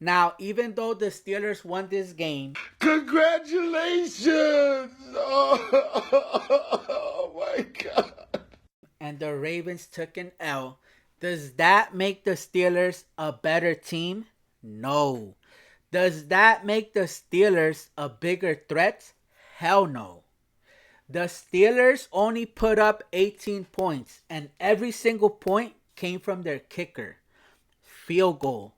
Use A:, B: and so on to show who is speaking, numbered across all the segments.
A: Now, even though the Steelers won this game,
B: congratulations! Oh my God.
A: and the Ravens took an L, does that make the Steelers a better team? No. Does that make the Steelers a bigger threat? Hell no. The Steelers only put up 18 points, and every single point came from their kicker. Field goal.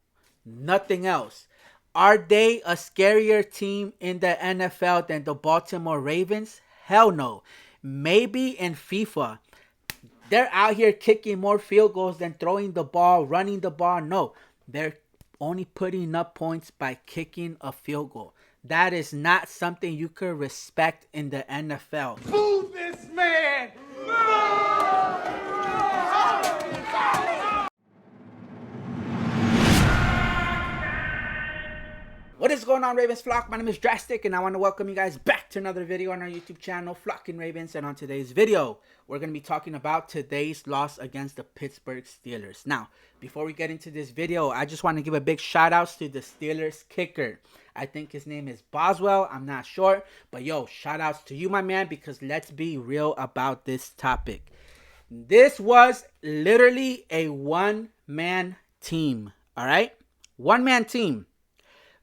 A: Nothing else. Are they a scarier team in the NFL than the Baltimore Ravens? Hell no. Maybe in FIFA. They're out here kicking more field goals than throwing the ball, running the ball. No, they're only putting up points by kicking a field goal. That is not something you could respect in the NFL.
B: Boo this man!
A: What is going on, Ravens flock? My name is Drastic, and I want to welcome you guys back to another video on our YouTube channel, Flocking Ravens. And on today's video, we're going to be talking about today's loss against the Pittsburgh Steelers. Now, before we get into this video, I just want to give a big shout out to the Steelers kicker. I think his name is Boswell. I'm not sure. But yo, shout outs to you, my man, because let's be real about this topic. This was literally a one-man team, all right? One-man team.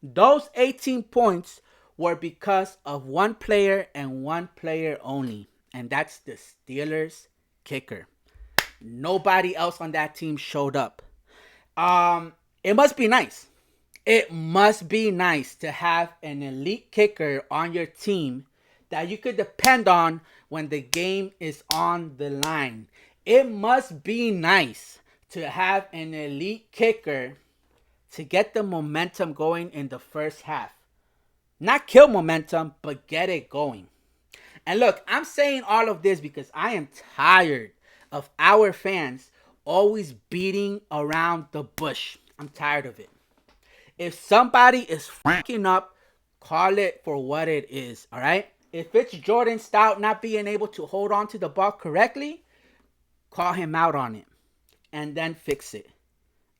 A: Those 18 points were because of one player and one player only, and that's the Steelers kicker. Nobody else on that team showed up. It must be nice. It must be nice to have an elite kicker on your team that you could depend on when the game is on the line. It must be nice to have an elite kicker to get the momentum going in the first half. Not kill momentum, but get it going. And look, I'm saying all of this because I am tired of our fans always beating around the bush. I'm tired of it. If somebody is fucking up, call it for what it is, all right? If it's Jordan Stout not being able to hold on to the ball correctly, call him out on it and then fix it,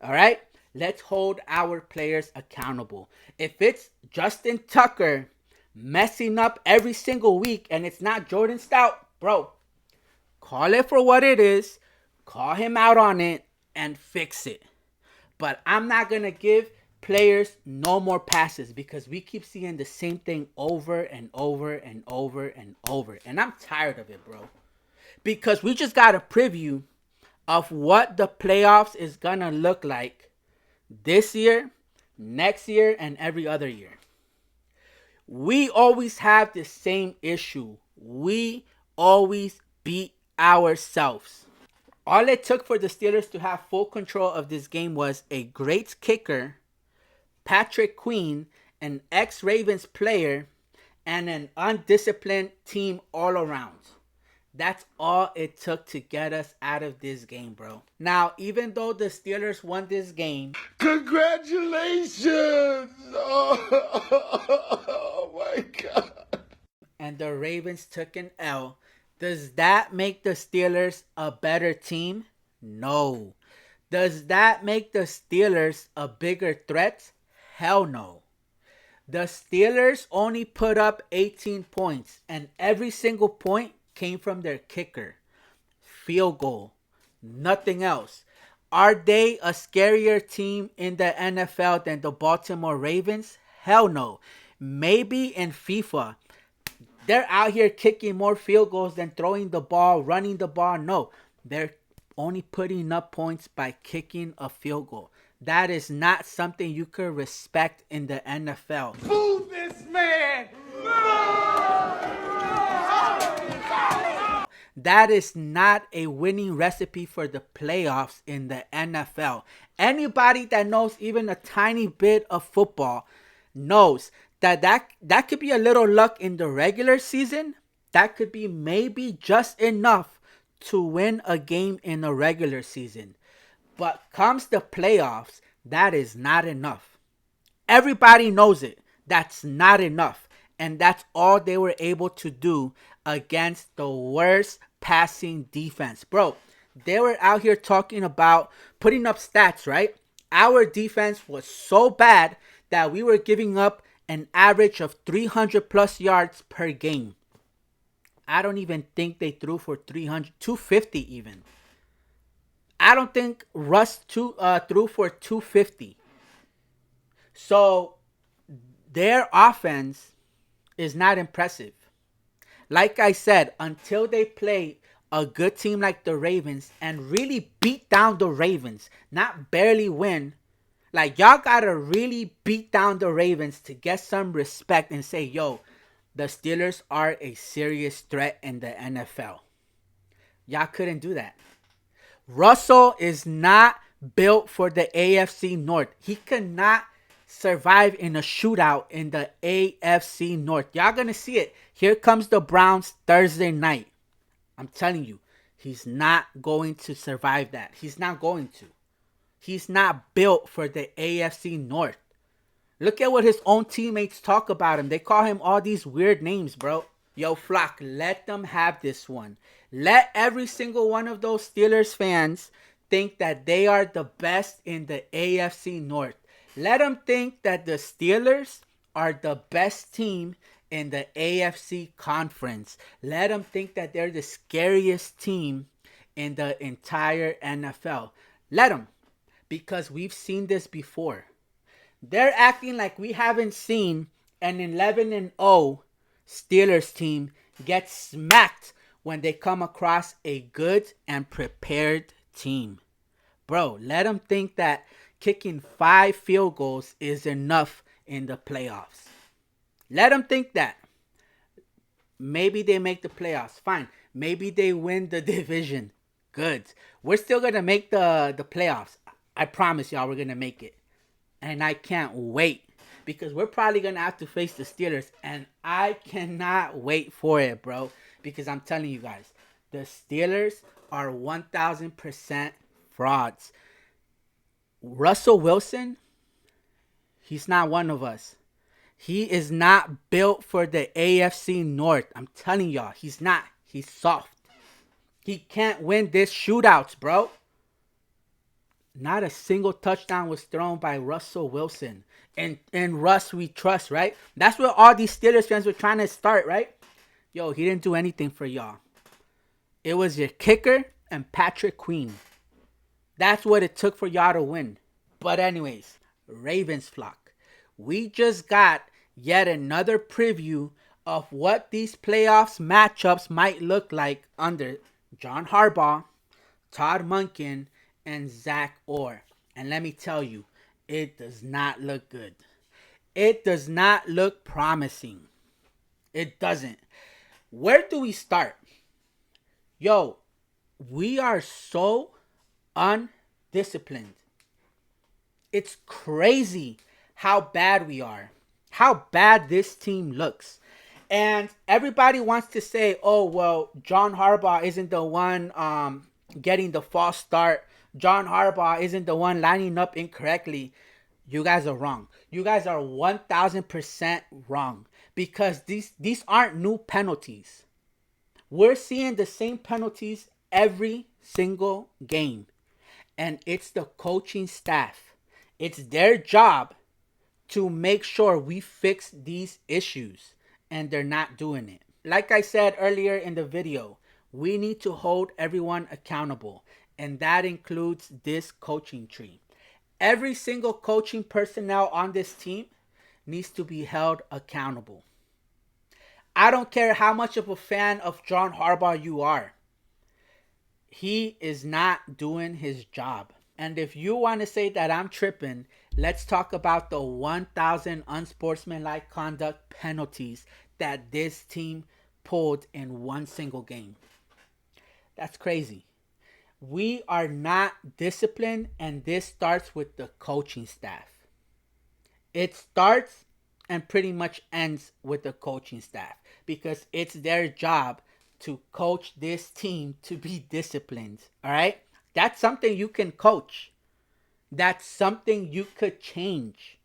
A: all right? Let's hold our players accountable. If it's Justin Tucker messing up every single week and it's not Jordan Stout, bro, call it for what it is, call him out on it, and fix it. But I'm not going to give players no more passes because we keep seeing the same thing over and over and over and over. And I'm tired of it, bro. Because we just got a preview of what the playoffs is going to look like this year, next year, and every other year. We always have the same issue. We always beat ourselves. All it took for the Steelers to have full control of this game was a great kicker, Patrick Queen, an ex-Ravens player, and an undisciplined team all around. That's all it took to get us out of this game, bro. Now, even though the Steelers won this game,
B: Congratulations! Oh my God.
A: and the Ravens took an L, does that make the Steelers a better team? No. Does that make the Steelers a bigger threat? Hell no. The Steelers only put up 18 points, and every single point came from their kicker. Field goal. Nothing else. Are they a scarier team in the NFL than the Baltimore Ravens? Hell no. Maybe in FIFA. They're out here kicking more field goals than throwing the ball, running the ball. No, they're only putting up points by kicking a field goal. That is not something you could respect in the NFL.
B: Boo this man!
A: That is not a winning recipe for the playoffs in the NFL. Anybody that knows even a tiny bit of football knows that could be a little luck in the regular season. That could be maybe just enough to win a game in a regular season. But comes the playoffs, that is not enough. Everybody knows it. That's not enough. And that's all they were able to do against the worst passing defense. Bro, they were out here talking about putting up stats, right? Our defense was so bad that we were giving up an average of 300 plus yards per game. I don't even think they threw for 300, 250 even. I don't think Russ threw for 250. So their offense is not impressive. Like I said, until they play a good team like the Ravens and really beat down the Ravens, not barely win. Like, y'all gotta really beat down the Ravens to get some respect and say, yo, the Steelers are a serious threat in the NFL. Y'all couldn't do that. Russell is not built for the AFC North. He cannot survive in a shootout in the AFC North. Y'all gonna see it. Here comes the Browns Thursday night. I'm telling you, he's not going to survive that. He's not going to. He's not built for the AFC North. Look at what his own teammates talk about him. They call him all these weird names, bro. Yo, Flock, let them have this one. Let every single one of those Steelers fans think that they are the best in the AFC North. Let them think that the Steelers are the best team in the AFC Conference. Let them think that they're the scariest team in the entire NFL. Let them, because we've seen this before. They're acting like we haven't seen an 11-0 Steelers team get smacked when they come across a good and prepared team. Bro, let them think that kicking 5 field goals is enough in the playoffs. Let them think that. Maybe they make the playoffs. Fine. Maybe they win the division. Good. We're still going to make the playoffs. I promise y'all we're going to make it. And I can't wait. Because we're probably going to have to face the Steelers. And I cannot wait for it, bro. Because I'm telling you guys, the Steelers are 1,000% frauds. Russell Wilson, he's not one of us. He is not built for the AFC North. I'm telling y'all, he's not. He's soft. He can't win this shootouts, bro. Not a single touchdown was thrown by Russell Wilson. And Russ we trust, right? That's what all these Steelers fans were trying to start, right? Yo, he didn't do anything for y'all. It was your kicker and Patrick Queen. That's what it took for y'all to win. But anyways, Ravens flock. We just got yet another preview of what these playoffs matchups might look like under John Harbaugh, Todd Monken, and Zach Orr. And let me tell you, it does not look good. It does not look promising. It doesn't. Where do we start? Yo, we are so undisciplined. It's crazy how bad we are. How bad this team looks. And everybody wants to say, oh, well, John Harbaugh isn't the one getting the false start. John Harbaugh isn't the one lining up incorrectly. You guys are wrong. You guys are 1,000% wrong. Because these aren't new penalties. We're seeing the same penalties every single game. And it's the coaching staff. It's their job to make sure we fix these issues. And they're not doing it. Like I said earlier in the video, we need to hold everyone accountable. And that includes this coaching tree. Every single coaching personnel on this team needs to be held accountable. I don't care how much of a fan of John Harbaugh you are. He is not doing his job. And if you want to say that I'm tripping, let's talk about the 1,000 unsportsmanlike conduct penalties that this team pulled in one single game. That's crazy. We are not disciplined, and this starts with the coaching staff. It starts and pretty much ends with the coaching staff because it's their job to coach this team to be disciplined. All right? That's something you can coach. That's something you could change.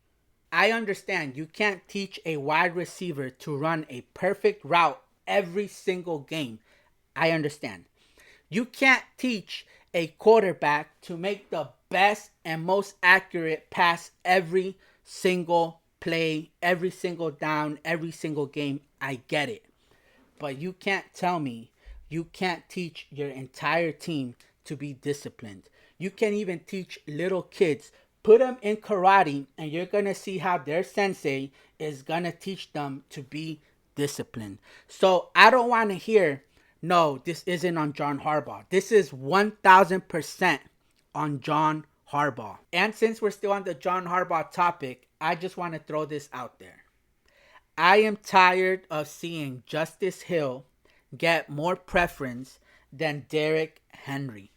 A: I understand you can't teach a wide receiver to run a perfect route every single game. I understand. You can't teach a quarterback to make the best and most accurate pass every single play, every single down, every single game. I get it. But you can't tell me you can't teach your entire team to be disciplined. You can't even teach little kids. Put them in karate and you're going to see how their sensei is going to teach them to be disciplined. So I don't want to hear, no, this isn't on John Harbaugh. This is 1000% on John Harbaugh. And since we're still on the John Harbaugh topic, I just want to throw this out there. I am tired of seeing Justice Hill get more preference than Derrick Henry.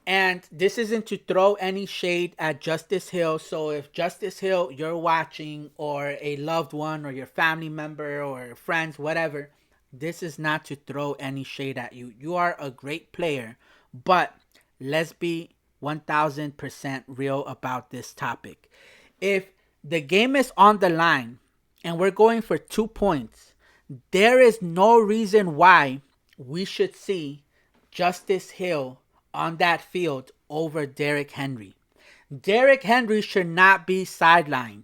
A: And this isn't to throw any shade at Justice Hill. So if Justice Hill, you're watching, or a loved one, or your family member, or friends, whatever, this is not to throw any shade at you. You are a great player. But let's be 1000% real about this topic. If the game is on the line, and we're going for 2 points, there is no reason why we should see Justice Hill on that field over Derrick Henry. Derrick Henry should not be sidelined.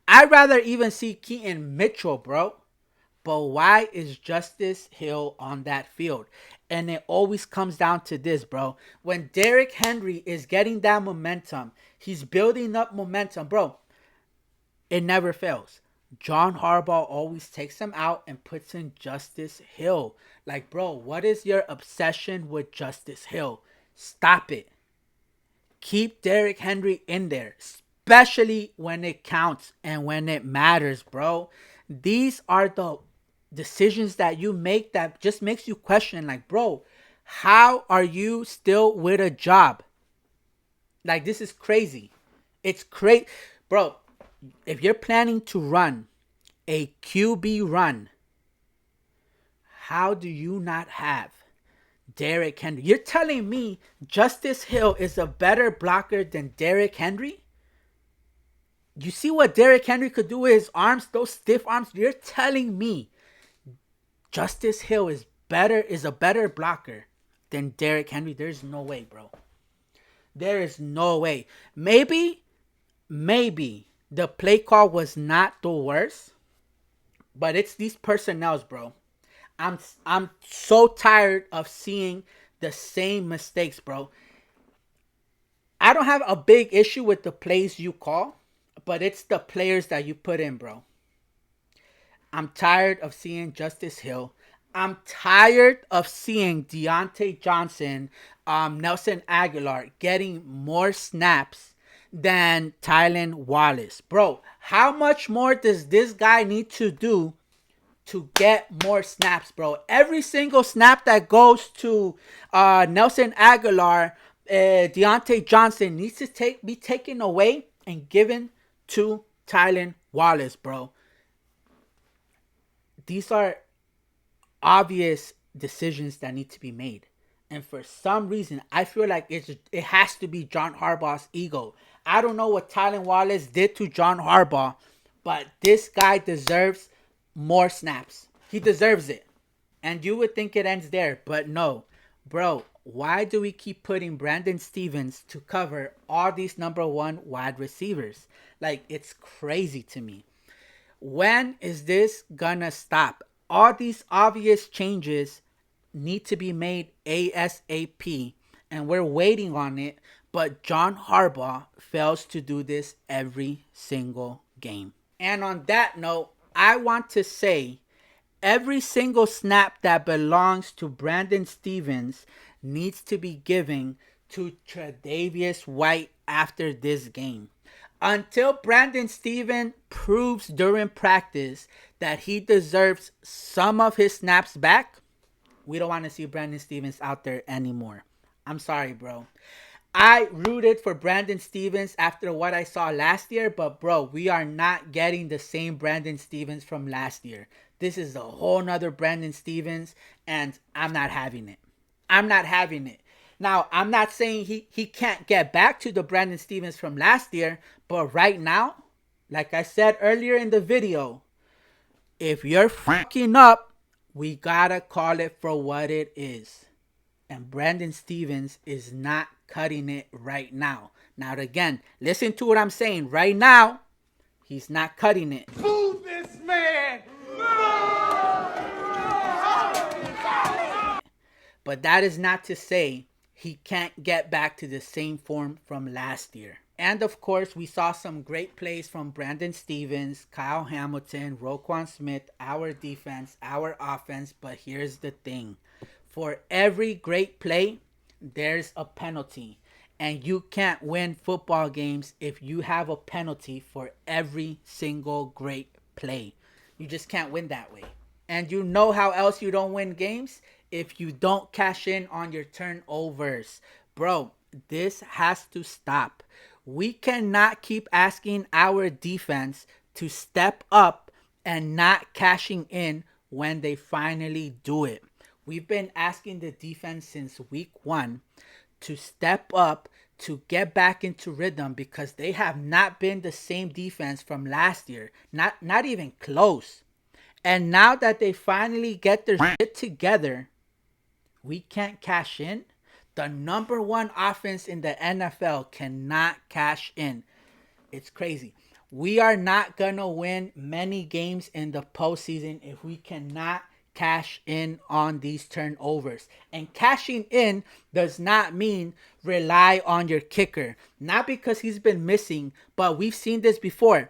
A: I'd rather even see Keaton Mitchell, bro. But why is Justice Hill on that field? And it always comes down to this, bro. When Derrick Henry is getting that momentum, he's building up momentum, bro. It never fails. John Harbaugh always takes him out and puts in Justice Hill. Like, bro, what is your obsession with Justice Hill? Stop it. Keep Derrick Henry in there, especially when it counts and when it matters, bro. These are the decisions that you make that just makes you question, like, bro, how are you still with a job? Like, this is crazy. It's crazy. Bro, if you're planning to run a QB run, how do you not have Derrick Henry? You're telling me Justice Hill is a better blocker than Derrick Henry? You see what Derrick Henry could do with his arms, those stiff arms? You're telling me Justice Hill is a better blocker than Derrick Henry? There's no way, bro. There is no way. Maybe the play call was not the worst, but it's these personnels, bro. I'm so tired of seeing the same mistakes, bro. I don't have a big issue with the plays you call, but it's the players that you put in, bro. I'm tired of seeing Justice Hill. I'm tired of seeing Deontay Johnson, Nelson Aguilar getting more snaps than Tylan Wallace. Bro, how much more does this guy need to do to get more snaps, bro? Every single snap that goes to Nelson Aguilar, Deontay Johnson needs to be taken away and given to Tylan Wallace, bro. These are obvious decisions that need to be made. And for some reason, I feel like it has to be John Harbaugh's ego. I don't know what Tylan Wallace did to John Harbaugh, but this guy deserves more snaps. He deserves it. And you would think it ends there, but no. Bro, why do we keep putting Brandon Stephens to cover all these number one wide receivers? Like, it's crazy to me. When is this gonna stop? All these obvious changes need to be made ASAP, and we're waiting on it, but John Harbaugh fails to do this every single game. And on that note, I want to say every single snap that belongs to Brandon Stephens needs to be given to Tre'Davious White after this game. Until Brandon Stephens proves during practice that he deserves some of his snaps back, we don't want to see Brandon Stephens out there anymore. I'm sorry, bro. I rooted for Brandon Stephens after what I saw last year, but bro, we are not getting the same Brandon Stephens from last year. This is a whole nother Brandon Stephens, and I'm not having it. I'm not having it. Now, I'm not saying he can't get back to the Brandon Stephens from last year, but right now, like I said earlier in the video, if you're fucking up, we gotta call it for what it is. And Brandon Stephens is not cutting it right now. Now, again, listen to what I'm saying. Right now, he's not cutting it.
B: Boo this man!
A: But that is not to say he can't get back to the same form from last year. And of course, we saw some great plays from Brandon Stevens, Kyle Hamilton, Roquan Smith, our defense, our offense. But here's the thing. For every great play, there's a penalty. And you can't win football games if you have a penalty for every single great play. You just can't win that way. And you know how else you don't win games? If you don't cash in on your turnovers. Bro, this has to stop. We cannot keep asking our defense to step up and not cashing in when they finally do it. We've been asking the defense since week 1 to step up, to get back into rhythm, because they have not been the same defense from last year. Not even close. And now that they finally get their shit together, we can't cash in. The number 1 offense in the NFL cannot cash in. It's crazy. We are not going to win many games in the postseason if we cannot cash in on these turnovers. And cashing in does not mean rely on your kicker. Not because he's been missing, but we've seen this before.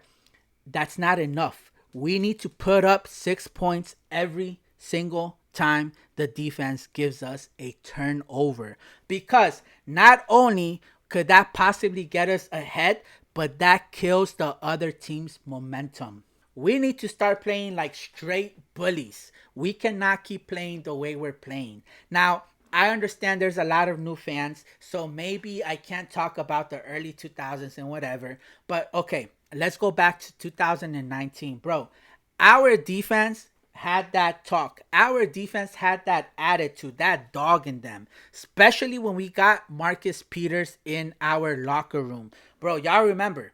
A: That's not enough. We need to put up 6 points every single time the defense gives us a turnover, because not only could that possibly get us ahead, but that kills the other team's momentum. We need to start playing like straight bullies. We cannot keep playing the way we're playing. Now, I understand there's a lot of new fans, so maybe I can't talk about the early 2000s and whatever, but okay, let's go back to 2019. Bro, our defense had that talk. Our defense had that attitude, that dog in them. Especially when we got Marcus Peters in our locker room. Bro, y'all remember,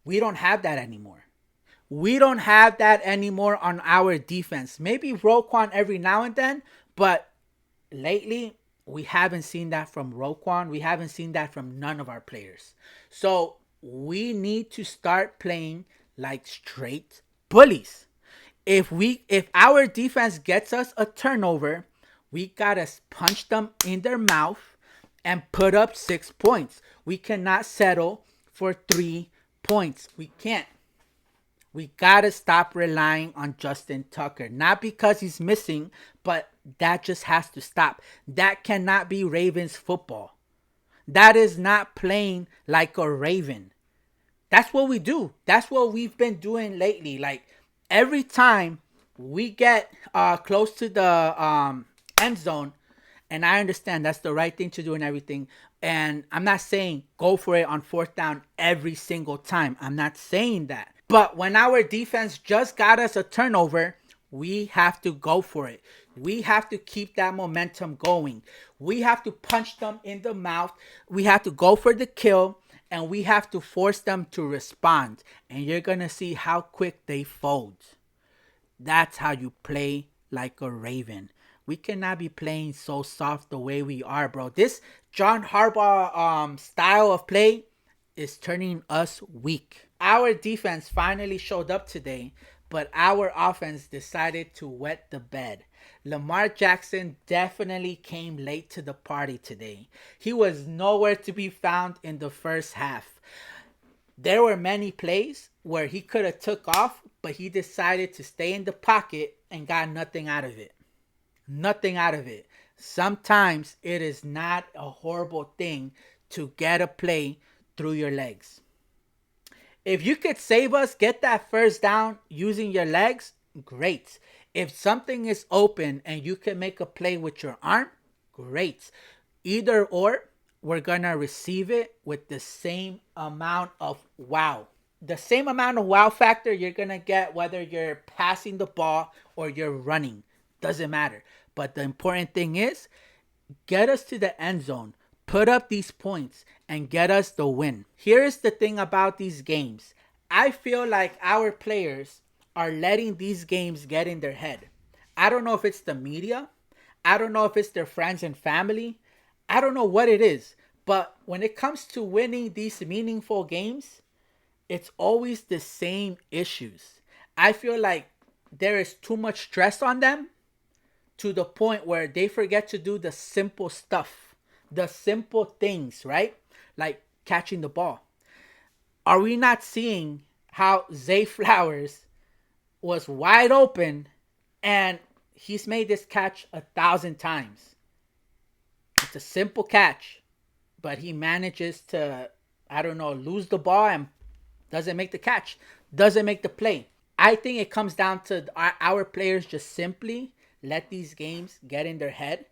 A: we don't have that anymore. We don't have that anymore on our defense. Maybe Roquan every now and then, but lately, we haven't seen that from Roquan. We haven't seen that from none of our players. So, we need to start playing like straight bullies. If our defense gets us a turnover, we gotta punch them in their mouth and put up 6 points. We cannot settle for 3 points. We can't. We gotta stop relying on Justin Tucker. Not because he's missing, but that just has to stop. That cannot be Ravens football. That is not playing like a Raven. That's what we do. That's what we've been doing lately. Like, every time we get close to the end zone, and I understand that's the right thing to do and everything, and I'm not saying go for it on 4th down every single time. I'm not saying that. But when our defense just got us a turnover, we have to go for it. We have to keep that momentum going. We have to punch them in the mouth. We have to go for the kill. And we have to force them to respond. And you're going to see how quick they fold. That's how you play like a Raven. We cannot be playing so soft the way we are, bro. This John Harbaugh style of play is turning us weak. Our defense finally showed up today, but our offense decided to wet the bed. Lamar Jackson definitely came late to the party today. He was nowhere to be found in the first half. There were many plays where he could have took off, but he decided to stay in the pocket and got nothing out of it. Nothing out of it. Sometimes it is not a horrible thing to get a play through your legs. If you could save us, get that first down using your legs, great. If something is open and you can make a play with your arm, great. Either or, we're going to receive it with the same amount of wow. The same amount of wow factor you're going to get whether you're passing the ball or you're running. Doesn't matter. But the important thing is, get us to the end zone. Put up these points and get us the win. Here's the thing about these games. I feel like our players are letting these games get in their head. I don't know if it's the media. I don't know if it's their friends and family. I don't know what it is. But when it comes to winning these meaningful games, it's always the same issues. I feel like there is too much stress on them to the point where they forget to do the simple stuff, the simple things, right? Like catching the ball. Are we not seeing how Zay Flowers was wide open and he's made this catch 1,000 times? It's a simple catch, but he manages to, I don't know, lose the ball and doesn't make the catch, doesn't make the play. I think it comes down to our players just simply let these games get in their head,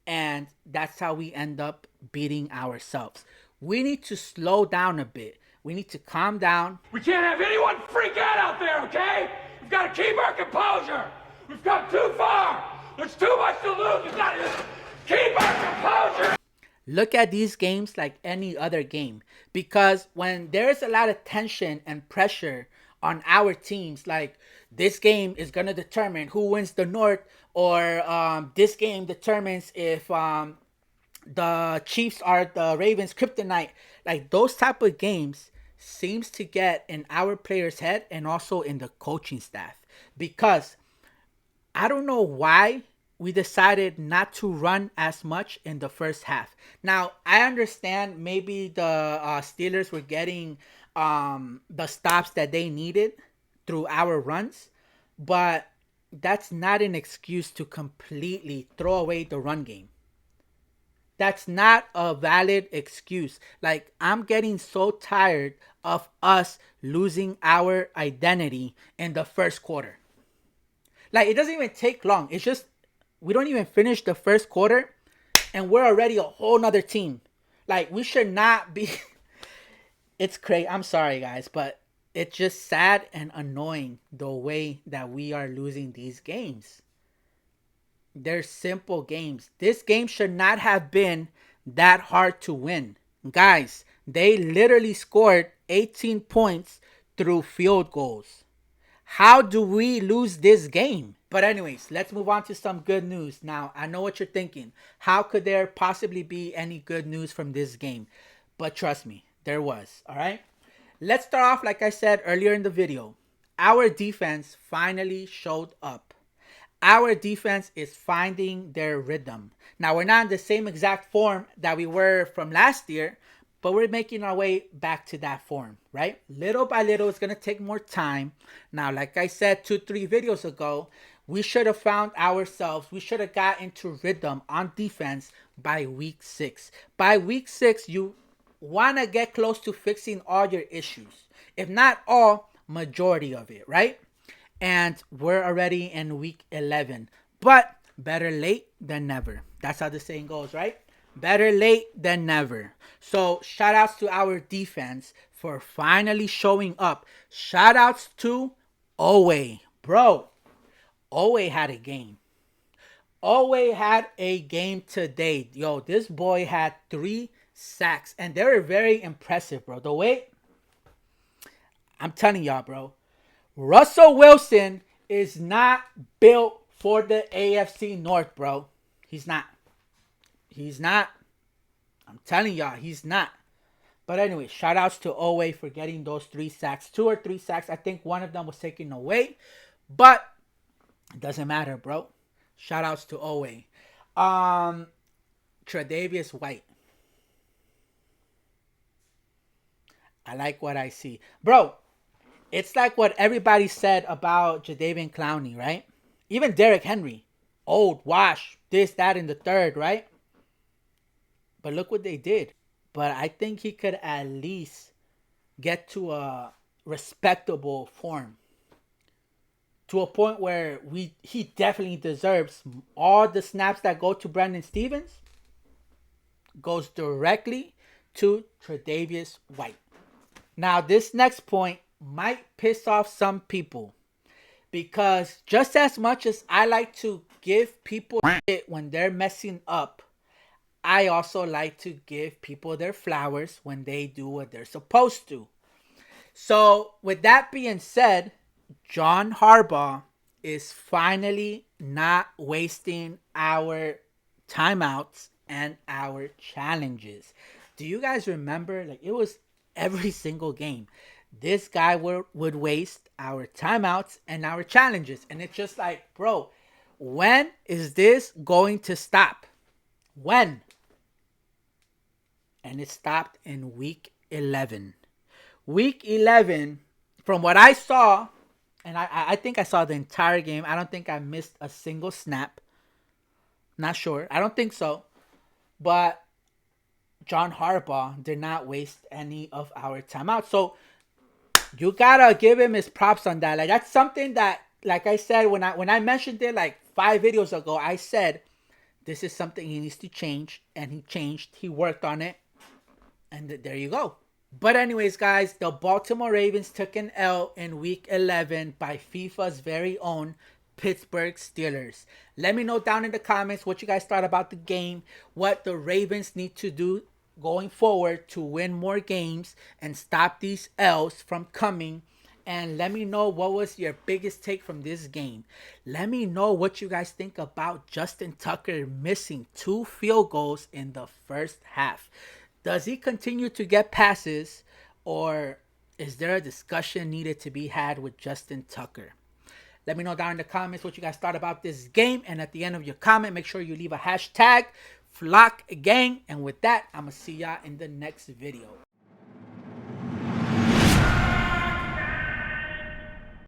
A: and that's how we end up beating ourselves. We need to slow down a bit. We need to calm down.
B: We can't have anyone freak out there, okay? We've got to keep our composure. We've come too far. There's too much to lose. We've got to just keep our composure.
A: Look at these games like any other game, because when there's a lot of tension and pressure on our teams, like this game is going to determine who wins the North, or this game determines if the Chiefs are the Ravens kryptonite, like those type of games seems to get in our players' head and also in the coaching staff, because I don't know why we decided not to run as much in the first half. Now, I understand maybe the Steelers were getting the stops that they needed through our runs, but that's not an excuse to completely throw away the run game. That's not a valid excuse. Like, I'm getting so tired of us losing our identity in the first quarter. Like, it doesn't even take long. It's just, we don't even finish the first quarter and we're already a whole nother team. Like, we should not be. It's crazy. I'm sorry, guys, but it's just sad and annoying the way that we are losing these games. They're simple games. This game should not have been that hard to win. Guys, they literally scored 18 points through field goals. How do we lose this game? But anyways, let's move on to some good news. Now, I know what you're thinking. How could there possibly be any good news from this game? But trust me, there was, all right? Let's start off, like I said earlier in the video. Our defense finally showed up. Our defense is finding their rhythm. Now, we're not in the same exact form that we were from last year, but we're making our way back to that form, right? Little by little, it's going to take more time. Now, like I said 2-3 videos ago, we should have found ourselves. We should have got into rhythm on defense by week 6. By week 6, you want to get close to fixing all your issues. If not all, majority of it, right? And we're already in week 11. But better late than never. That's how the saying goes, right? Better late than never. So shout outs to our defense for finally showing up. Shout outs to Owe. Bro, Owe had a game. Owe had a game today. Yo, this boy had 3 sacks. And they were very impressive, bro. The way, I'm telling y'all, bro. Russell Wilson is not built for the AFC North, bro. He's not. He's not. I'm telling y'all, he's not. But anyway, shout outs to Owe for getting those 3 sacks. 2 or 3 sacks. I think one of them was taken away. But it doesn't matter, bro. Shout outs to Owe. Tre'Davious White. I like what I see. Bro, it's like what everybody said about Jadeveon Clowney, right? Even Derrick Henry. Old, wash, this, that, and the third, right? But look what they did. But I think he could at least get to a respectable form. To a point where he definitely deserves all the snaps that go to Brandon Stevens goes directly to Tre'Davious White. Now, this next point might piss off some people, because just as much as I like to give people shit when they're messing up, I also like to give people their flowers when they do what they're supposed to. So with that being said, John Harbaugh is finally not wasting our timeouts and our challenges. Do you guys remember? Like, it was every single game. This guy would waste our timeouts and our challenges. And it's just like, bro, when is this going to stop? When? And it stopped in week 11. Week 11, from what I saw, and I think I saw the entire game. I don't think I missed a single snap. Not sure. I don't think so. But John Harbaugh did not waste any of our timeouts. So you gotta give him his props on that. Like, that's something that, like I said, when I mentioned it like 5 videos ago, I said this is something he needs to change, and he changed. He worked on it, and there you go. But anyways, guys, the Baltimore Ravens took an L in week 11 by FIFA's very own Pittsburgh Steelers. Let me know down in the comments what you guys thought about the game, what the Ravens need to do going forward to win more games and stop these L's from coming. And let me know what was your biggest take from this game. Let me know what you guys think about Justin Tucker missing 2 field goals in the first half. Does he continue to get passes, or is there a discussion needed to be had with Justin Tucker? Let me know down in the comments what you guys thought about this game. And at the end of your comment, make sure you leave a hashtag FlockGang. And with that, I'm going to see y'all in the next video.